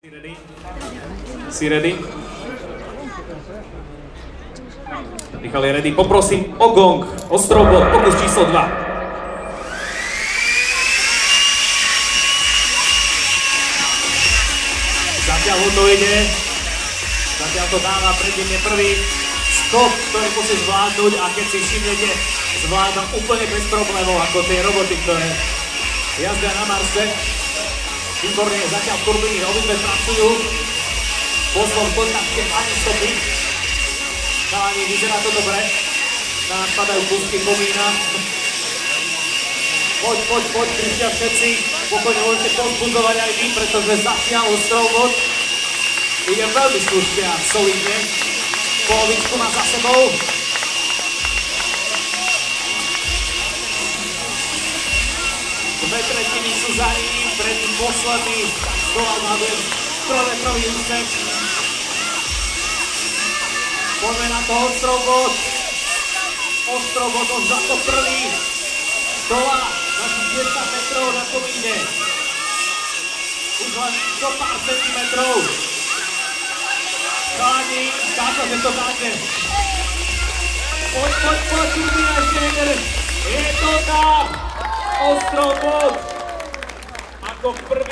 Si ready? Michal je ready. Poprosím o gong, Ostrobod, pokus číslo 2. Zatiaľ ho to ide. Zatiaľ to dáva pred ním je prvý skok, ktorý musí zvládnuť, a keď si všimnete, zvláda úplne bez problémov, ako tie roboty, ktoré jazdia na Marse. Výborne, zatiaľ v turbíny obidve pracujú. Po svojom kontakte ani stopy. Chalani, vyzerá to dobre. Na nás padajú kúsky komína. Poď, kričia všetci. Pokojne môžete povzbudzovať aj vy, pretože zatiaľ Ostrobod ide veľmi slušne a solidne. Polovičku má za sebou. Dve tretiny sú za ním, predtým posledný, dole odhaduje 3-metrový úsek. Poďme na to, Ostrobod. Ostrobod už za to prvý. Dole, na 10 metrov na komíne. Už len do pár centimetrov. Chalani, zdá sa, že to dáte. Poď, turbína ešte jeden. Je to tam! Ostrobod ako prvý.